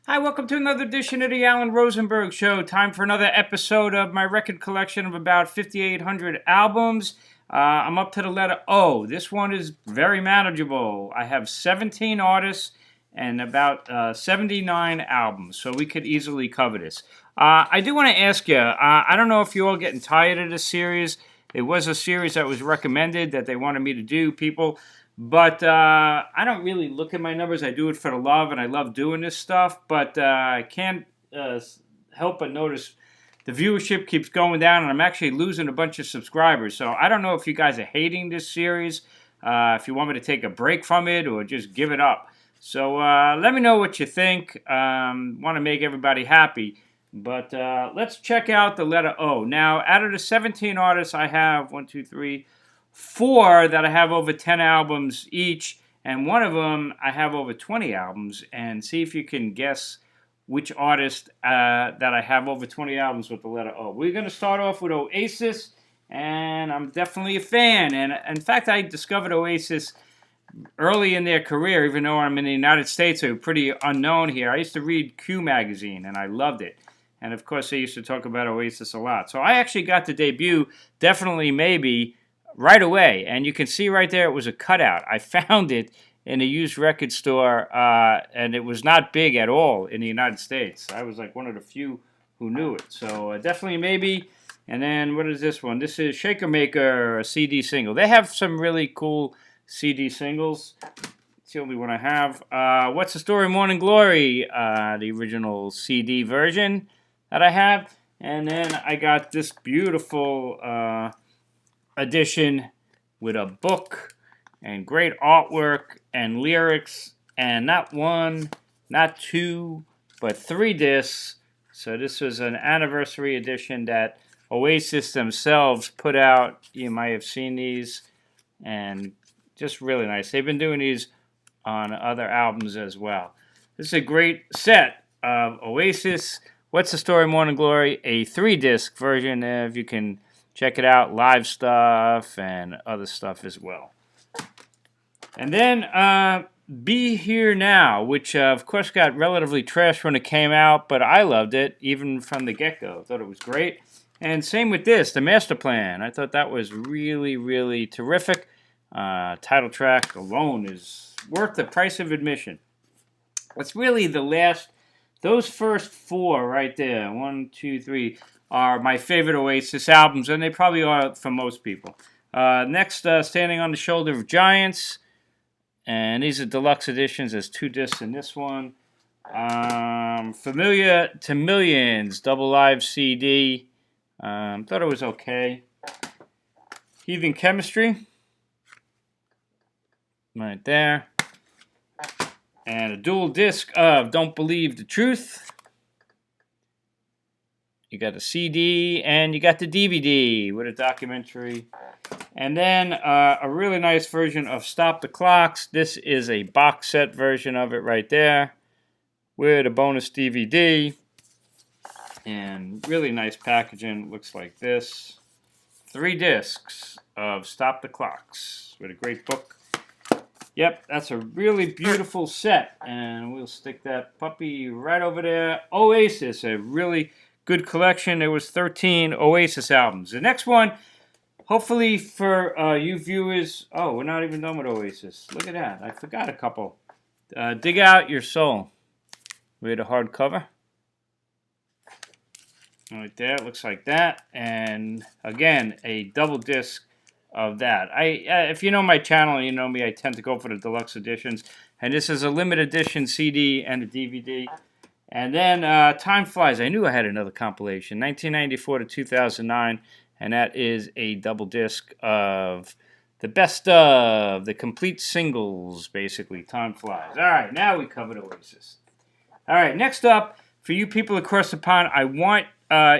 Hi, welcome to another edition of the Alan Rosenberg Show. Time for another episode of my record collection of about 5,800 albums. I'm up to the letter O. This one is very manageable. I have 17 artists and about 79 albums, so we could easily cover this. I do want to ask you, I don't know if you're all getting tired of this series. It was a series that was recommended that they wanted me to do, people. But I don't really look at my numbers. I do it for the love, and I love doing this stuff. But I can't help but notice the viewership keeps going down, and I'm actually losing a bunch of subscribers. So I don't know if you guys are hating this series, if you want me to take a break from it, or just give it up. So let me know what you think. Want to make everybody happy. But let's check out the letter O. Now, out of the 17 artists I have, 4 that I have over 10 albums each, and one of them I have over 20 albums, and see if you can guess which artist that I have over 20 albums with the letter O. We're going to start off with Oasis, and I'm definitely a fan, and in fact I discovered Oasis early in their career, even though I'm in the United States, they were pretty unknown here. I used to read Q magazine, and I loved it. And of course, they used to talk about Oasis a lot. So I actually got the debut, Definitely Maybe, right away, and you can see right there it was a cutout. I found it in a used record store, and it was not big at all in the United States. I was like one of the few who knew it. So Definitely Maybe. And then what is this one? This is Shaker Maker, a CD single. They have some really cool CD singles. It's the only one I have. What's the Story? Morning Glory, the original CD version that I have. And then I got this beautiful edition with a book and great artwork and lyrics, and not one, not two, but 3 discs. So this was an anniversary edition that Oasis themselves put out. You might have seen these, and just really nice. They've been doing these on other albums as well. This is a great set of Oasis. What's the Story? Morning Glory, a 3-disc version, if you can check it out, live stuff and other stuff as well. And then Be Here Now, which of course got relatively trashed when it came out, but I loved it, even from the get-go. I thought it was great. And same with this, The Master Plan. I thought that was really, really terrific. Title track alone is worth the price of admission. It's really the last, those first 4 right there, 1, 2, 3, are my favorite Oasis albums, and they probably are for most people. Next, Standing on the Shoulder of Giants, and these are deluxe editions. There's 2 discs in this one. Familiar to Millions, double live CD. Thought it was okay. Heathen Chemistry, right there. And a dual disc of Don't Believe the Truth. You got the CD, and you got the DVD with a documentary. And then a really nice version of Stop the Clocks. This is a box set version of it right there with a bonus DVD. And really nice packaging. Looks like this. 3 discs of Stop the Clocks with a great book. Yep, that's a really beautiful set. And we'll stick that puppy right over there. Oasis, a really good collection. There was 13 Oasis albums. The next one, hopefully for you viewers... Oh, we're not even done with Oasis. Look at that. I forgot a couple. Dig Out Your Soul. We had a hardcover. Right there. It looks like that. And again, a double disc of that. If you know my channel, you know me, I tend to go for the deluxe editions. And this is a limited edition CD and a DVD. And then Time Flies. I knew I had another compilation, 1994 to 2009, and that is a double disc of the best of the complete singles, basically. Time Flies. All right, now we covered Oasis. All right, next up, for you people across the pond, I want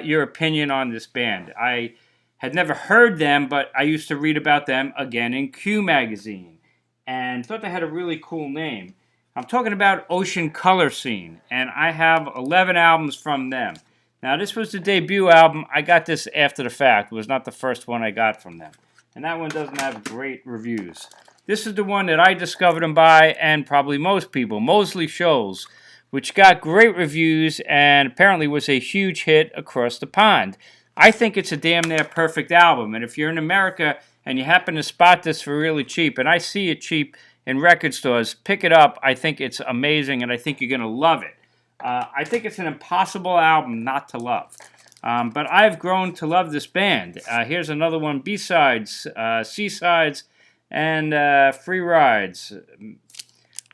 your opinion on this band. I had never heard them, but I used to read about them again in Q magazine, and thought they had a really cool name. I'm talking about Ocean Color Scene, and I have 11 albums from them. Now, this was the debut album. I got this after the fact. It was not the first one I got from them. And that one doesn't have great reviews. This is the one that I discovered them by, and probably most people. Mosley Shoals, which got great reviews and apparently was a huge hit across the pond. I think it's a damn near perfect album, and if you're in America and you happen to spot this for really cheap, and I see it cheap in record stores, pick it up. I think it's amazing, and I think you're going to love it. I think it's an impossible album not to love. But I've grown to love this band. Here's another one, B-sides, C-sides, and free rides.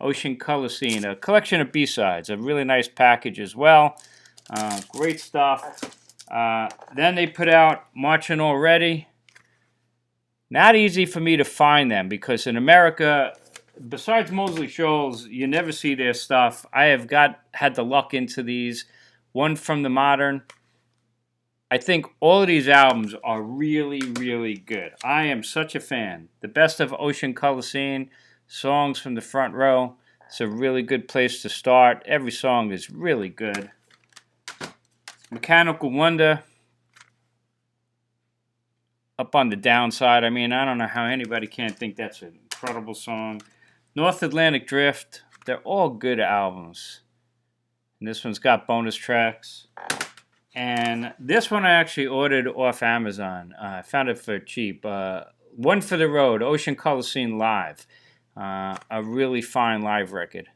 Ocean Color Scene, a collection of B-sides, a really nice package as well. Great stuff. Then they put out Marching Already. Not easy for me to find them because in America, besides Mosley Shoals, you never see their stuff. I have had the luck into these. One from the Modern. I think all of these albums are really, really good. I am such a fan. The Best of Ocean Color Scene, Songs from the Front Row. It's a really good place to start. Every song is really good. Mechanical Wonder. Up on the Downside. I mean, I don't know how anybody can't think that's an incredible song. North Atlantic Drift. They're all good albums. And this one's got bonus tracks. And this one I actually ordered off Amazon. I found it for cheap. One for the Road, Ocean Color Scene Live. A really fine live record.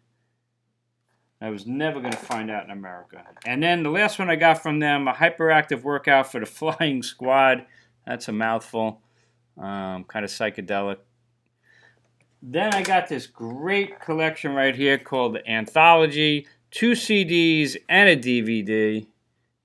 I was never going to find out in America. And then the last one I got from them, a hyperactive workout for the Flying Squad. That's a mouthful. Kind of psychedelic. Then I got this great collection right here called the Anthology. 2 CDs and a DVD.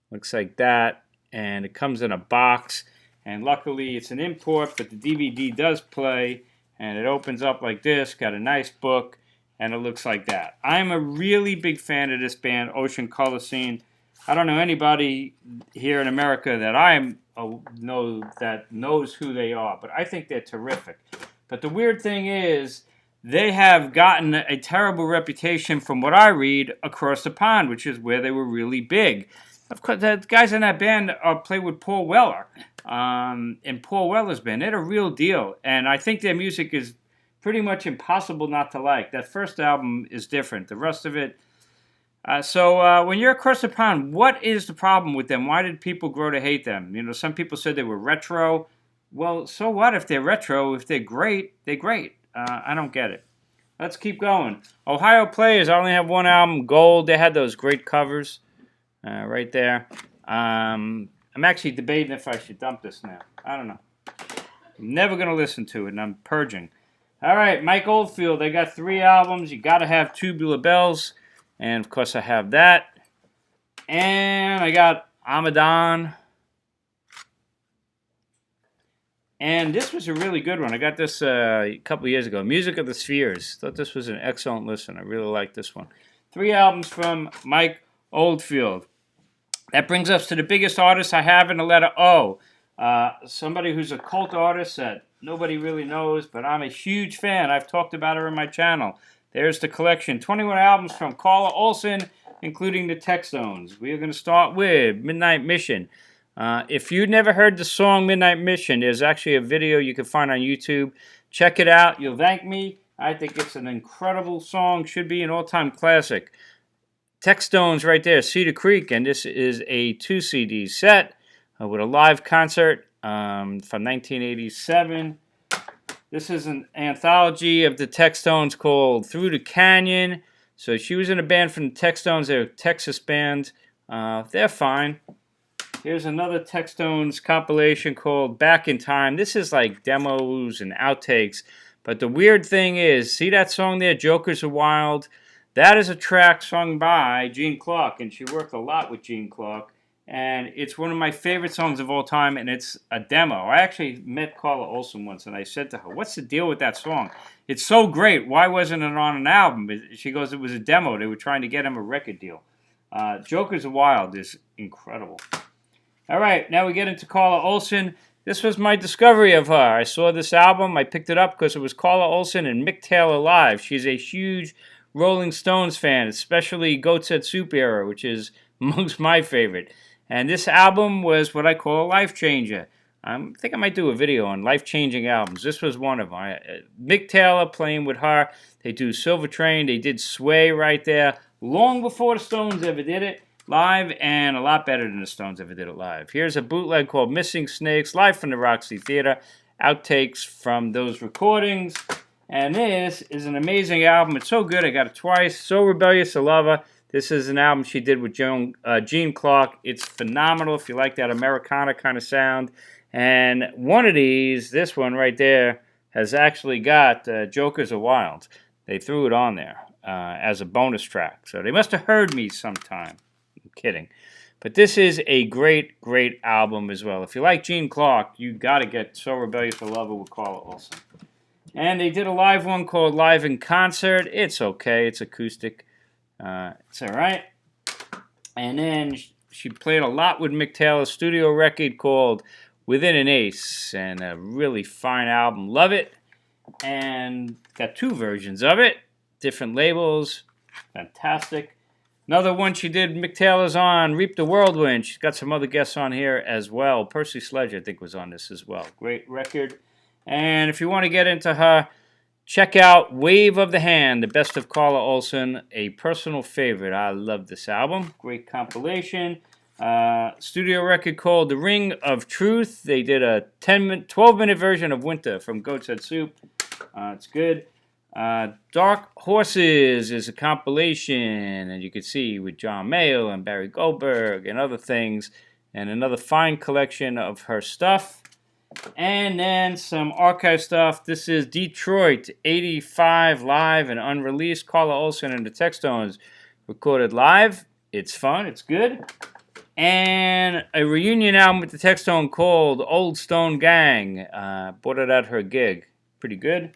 Looks like that. And it comes in a box. And luckily it's an import, but the DVD does play. And it opens up like this. Got a nice book. And it looks like that. I'm a really big fan of this band, Ocean Color Scene. I don't know anybody here in America that knows who they are, but I think they're terrific. But the weird thing is, they have gotten a terrible reputation from what I read across the pond, which is where they were really big. Of course, the guys in that band play with Paul Weller, in Paul Weller's band. They're a real deal, and I think their music is pretty much impossible not to like. That first album is different. The rest of it... So when you're across the pond, what is the problem with them? Why did people grow to hate them? You know, some people said they were retro. Well, so what if they're retro? If they're great, they're great. I don't get it. Let's keep going. Ohio Players, I only have one album, Gold. They had those great covers right there. I'm actually debating if I should dump this now. I don't know. I'm never going to listen to it, and I'm purging. All right, Mike Oldfield. They got 3 albums. You got to have Tubular Bells. And, of course, I have that. And I got Amadon. And this was a really good one. I got this a couple years ago. Music of the Spheres. Thought this was an excellent listen. I really like this one. 3 albums from Mike Oldfield. That brings us to the biggest artist I have in the letter O. Somebody who's a cult artist that nobody really knows, but I'm a huge fan. I've talked about her in my channel. There's the collection. 21 albums from Carla, Olsen, including the Textones. We are going to start with Midnight Mission. If you've never heard the song Midnight Mission, there's actually a video you can find on YouTube. Check it out. You'll thank me. I think it's an incredible song. Should be an all-time classic. Textones right there, Cedar Creek, and this is a 2 CD set with a live concert from 1987. This is an anthology of the Textones called Through the Canyon. So she was in a band from the Textones. They're a Texas band. They're fine. Here's another Textones compilation called Back in Time. This is like demos and outtakes. But the weird thing is, see that song there, Jokers Are Wild? That is a track sung by Gene Clark, and she worked a lot with Gene Clark. And it's one of my favorite songs of all time, and it's a demo. I actually met Carla Olsen once, and I said to her, what's the deal with that song? It's so great. Why wasn't it on an album? She goes, it was a demo. They were trying to get him a record deal. Jokers Are Wild is incredible. All right, now we get into Carla Olsen. This was my discovery of her. I saw this album. I picked it up because it was Carla Olsen and Mick Taylor live. She's a huge Rolling Stones fan, especially Goat's Head Soup era, which is amongst my favorite. And this album was what I call a life changer. I think I might do a video on life-changing albums. This was one of them. Mick Taylor playing with her. They do Silver Train. They did Sway right there. long before the Stones ever did it live, and a lot better than the Stones ever did it live. Here's a bootleg called Missing Snakes, live from the Roxy Theater. Outtakes from those recordings. And this is an amazing album. It's so good. I got it twice. So Rebellious, I love her. This is an album she did with Gene Clark. It's phenomenal if you like that Americana kind of sound. And one of these, this one right there, has actually got Jokers Are Wild. They threw it on there as a bonus track. So they must have heard me sometime. I'm kidding. But this is a great, great album as well. If you like Gene Clark, you got to get So Rebellious, I Love Her with Carla, Olsen. And they did a live one called Live in Concert. It's okay. It's acoustic. It's all right. And then she played a lot with Mick Taylor's studio record called Within an Ace. And a really fine album. Love it. And got two versions of it. Different labels. Fantastic. Another one she did, Mick Taylor's on Reap the Whirlwind. She's got some other guests on here as well. Percy Sledge, I think, was on this as well. Great record. And if you want to get into her, check out Wave of the Hand, the best of Carla Olsen, a personal favorite. I love this album. Great compilation. Studio record called The Ring of Truth. They did a 12-minute version of Winter from Goat's Head Soup. It's good. Dark Horses is a compilation, and you can see with John Mayall and Barry Goldberg and other things, and another fine collection of her stuff. And then some archive stuff. This is Detroit 85 live and unreleased. Carla Olsen and the Textones recorded live. It's fun. It's good. And a reunion album with the Textone called Old Stone Gang. Bought it at her gig. Pretty good.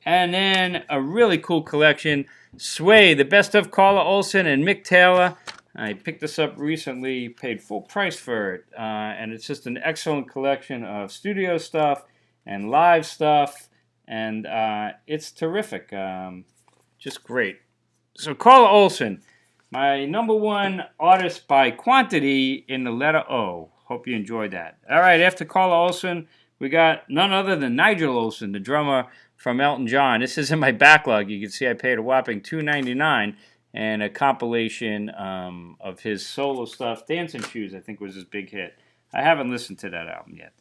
And then a really cool collection. Sway, the best of Carla Olsen and Mick Taylor. I picked this up recently, paid full price for it, and it's just an excellent collection of studio stuff and live stuff, and it's terrific, just great. So Carla Olsen, my number one artist by quantity in the letter O. Hope you enjoyed that. All right, after Carla Olsen, we got none other than Nigel Olsen, the drummer from Elton John. This is in my backlog. You can see I paid a whopping $2.99. And a compilation of his solo stuff. Dancing Shoes, I think, was his big hit. I haven't listened to that album yet.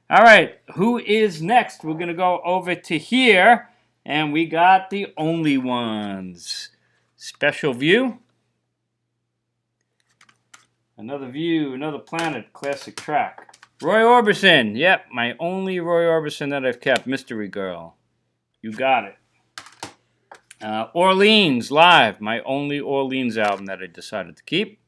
All right, who is next? We're going to go over to here, and we got the Only Ones. Special View. Another View, Another Planet, classic track. Roy Orbison. Yep, my only Roy Orbison that I've kept. Mystery Girl. You got it. Orleans live, my only Orleans album that I decided to keep.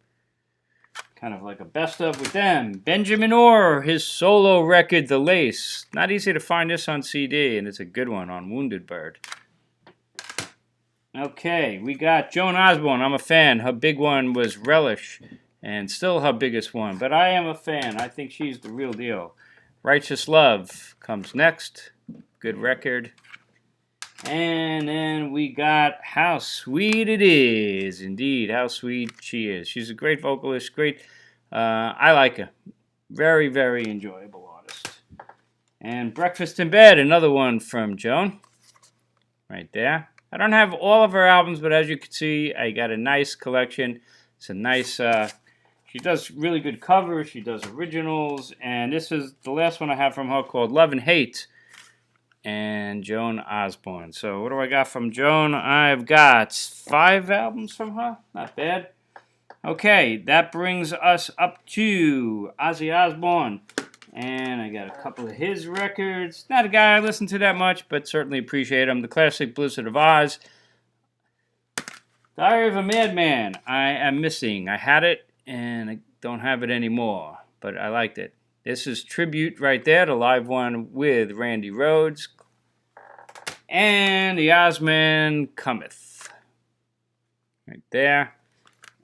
Kind of like a best of with them. Benjamin Orr, his solo record, The Lace. Not easy to find this on CD, and it's a good one on Wounded Bird. Okay, we got Joan Osborne. I'm a fan. Her big one was Relish, and still her biggest one. But I am a fan. I think she's the real deal. Righteous Love comes next. Good record. And then we got How Sweet It Is. Indeed, how sweet she is. She's a great vocalist. Great. I like her. Very, very enjoyable artist. And Breakfast in Bed, another one from Joan. Right there. I don't have all of her albums, but as you can see, I got a nice collection. It's a nice... she does really good covers. She does originals. And this is the last one I have from her called Love and Hate. And Joan Osborne. So what do I got from Joan? I've got 5 albums from her. Not bad. Okay, that brings us up to Ozzy Osbourne. And I got a couple of his records. Not a guy I listen to that much, but certainly appreciate him. The classic Blizzard of Oz. Diary of a Madman. I am missing. I had it, and I don't have it anymore. But I liked it. This is Tribute right there, the live one with Randy Rhoads. And the Ozman Cometh. Right there.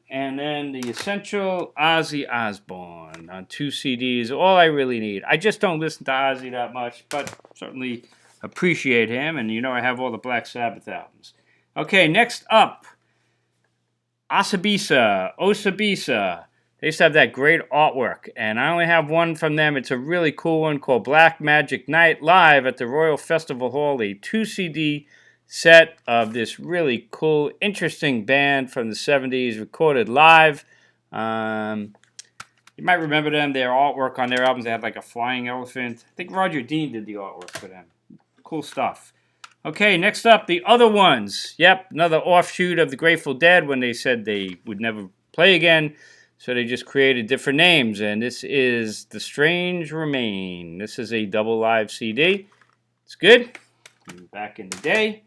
And then the Essential Ozzy Osbourne on 2 CDs. All I really need. I just don't listen to Ozzy that much, but certainly appreciate him. And you know I have all the Black Sabbath albums. Okay, next up. Osibisa. They used to have that great artwork, and I only have one from them. It's a really cool one called Black Magic Night live at the Royal Festival Hall, a 2 CD set of this really cool, interesting band from the 70s, recorded live. You might remember them, their artwork on their albums. They had like a flying elephant. I think Roger Dean did the artwork for them. Cool stuff. Okay, next up, the Other Ones. Yep, another offshoot of the Grateful Dead when they said they would never play again. So they just created different names. And this is The Strange Remain. This is a double live CD. It's good. Back in the day.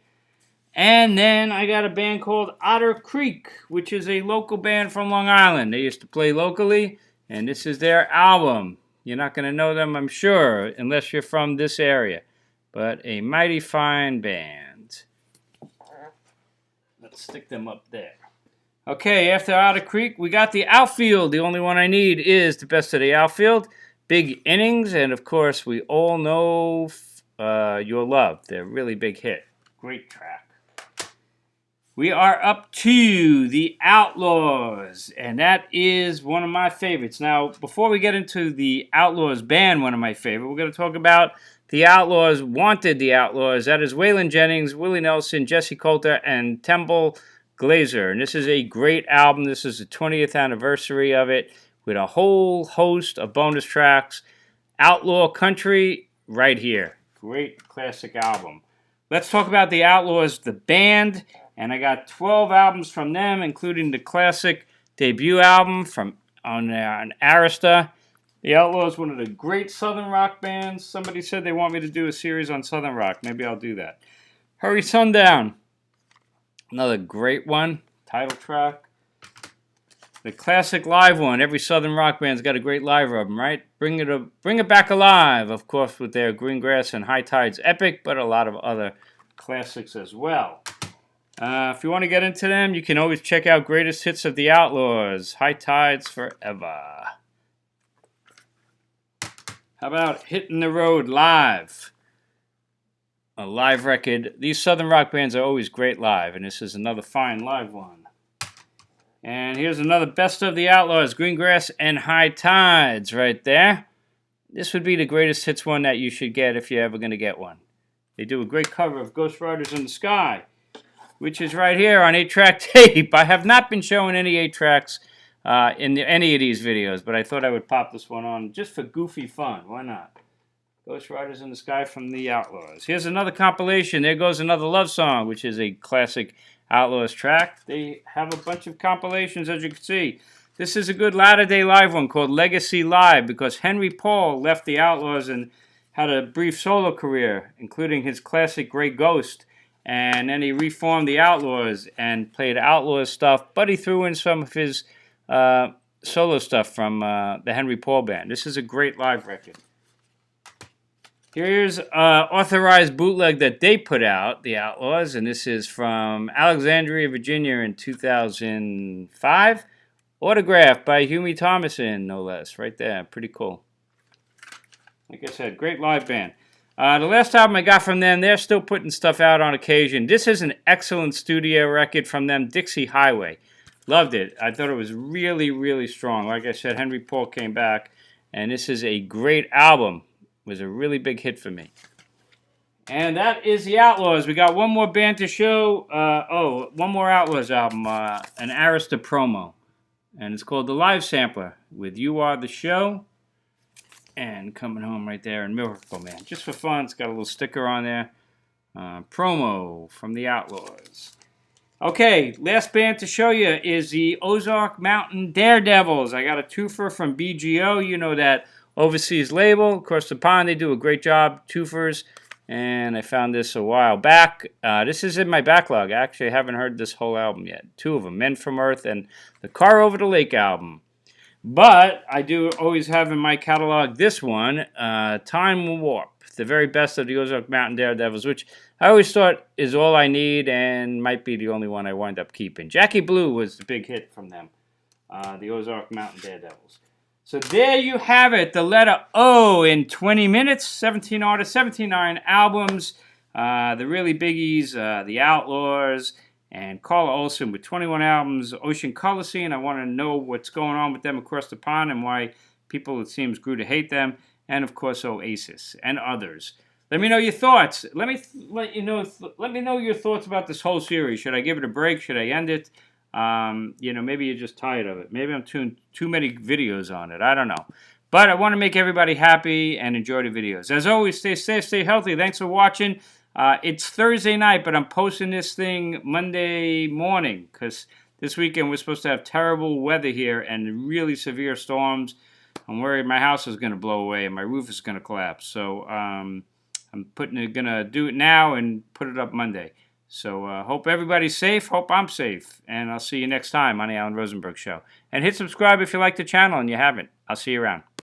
And then I got a band called Otter Creek, which is a local band from Long Island. They used to play locally. And this is their album. You're not going to know them, I'm sure, unless you're from this area. But a mighty fine band. Let's stick them up there. Okay, after Otter Creek, we got the Outfield. The only one I need is the best of the Outfield. Big Innings, and of course, we all know Your Love. They're a really big hit. Great track. We are up to the Outlaws, and that is one of my favorites. Now, before we get into the Outlaws band, one of my favorite, we're going to talk about the Outlaws, Wanted the Outlaws. That is Waylon Jennings, Willie Nelson, Jesse Coulter, and Temple Glazer. And this is a great album. This is the 20th anniversary of it with a whole host of bonus tracks. Outlaw Country, right here. Great classic album. Let's talk about the Outlaws, the band. And I got 12 albums from them, including the classic debut album on Arista. The Outlaws, one of the great Southern rock bands. Somebody said they want me to do a series on Southern rock. Maybe I'll do that. Hurry Sundown. Another great one. Title track. The classic live one. Every Southern rock band's got a great live album, right? Bring It Back Alive, of course, with their Greengrass and High Tides epic, but a lot of other classics as well. If you want to get into them, you can always check out Greatest Hits of the Outlaws. High Tides Forever. How about Hitting the Road Live? A live record. These Southern rock bands are always great live, and this is another fine live one. And here's another Best of the Outlaws, Greengrass and High Tides right there. This would be the Greatest Hits one that you should get if you're ever going to get one. They do a great cover of Ghost Riders in the Sky, which is right here on 8-track tape. I have not been showing any 8-tracks in any of these videos, but I thought I would pop this one on just for goofy fun. Why not? Ghost Riders in the Sky from the Outlaws. Here's another compilation. There Goes Another Love Song, which is a classic Outlaws track. They have a bunch of compilations, as you can see. This is a good latter-day live one called Legacy Live, because Henry Paul left the Outlaws and had a brief solo career, including his classic Great Ghost. And then he reformed the Outlaws and played Outlaws stuff, but he threw in some of his solo stuff from the Henry Paul Band. This is a great live record. Here's authorized bootleg that they put out, the Outlaws, and this is from Alexandria, Virginia in 2005. Autographed by Hughie Thomason, no less. Right there. Pretty cool. Like I said, great live band. The last album I got from them, they're still putting stuff out on occasion. This is an excellent studio record from them, Dixie Highway. Loved it. I thought it was really, really strong. Like I said, Henry Paul came back, and this is a great album. It was a really big hit for me. And that is the Outlaws. We got one more band to show. One more Outlaws album, an Arista promo. And it's called The Live Sampler with You Are the Show. And Coming Home right there, and Miracle Man. Just for fun, it's got a little sticker on there. Promo from the Outlaws. Okay, last band to show you is the Ozark Mountain Daredevils. I got a twofer from BGO. You know that overseas label. Across the pond, they do a great job. Twofers. And I found this a while back. This is in my backlog. I actually haven't heard this whole album yet. Two of them, Men from Earth and the Car Over the Lake album. But I do always have in my catalog this one, Time Warp, the very best of the Ozark Mountain Daredevils, which I always thought is all I need and might be the only one I wind up keeping. Jackie Blue was the big hit from them, the Ozark Mountain Daredevils. So there you have it, the letter O in 20 minutes, 17 artists, 79 albums, the really biggies, the Outlaws, and Carla Olsen with 21 albums, Ocean Color Scene. I want to know what's going on with them across the pond and why people, it seems, grew to hate them. And, of course, Oasis and others. Let me know your thoughts. Let me let me know your thoughts about this whole series. Should I give it a break? Should I end it? Maybe you're just tired of it. Maybe I'm too many videos on it. I don't know. But I want to make everybody happy and enjoy the videos. As always, stay safe, stay healthy. Thanks for watching. It's Thursday night, but I'm posting this thing Monday morning because this weekend we're supposed to have terrible weather here and really severe storms. I'm worried my house is going to blow away and my roof is going to collapse. So I'm gonna do it now and put it up Monday. So hope everybody's safe. Hope I'm safe. And I'll see you next time on the Alan Rosenberg Show. And hit subscribe if you like the channel and you haven't. I'll see you around.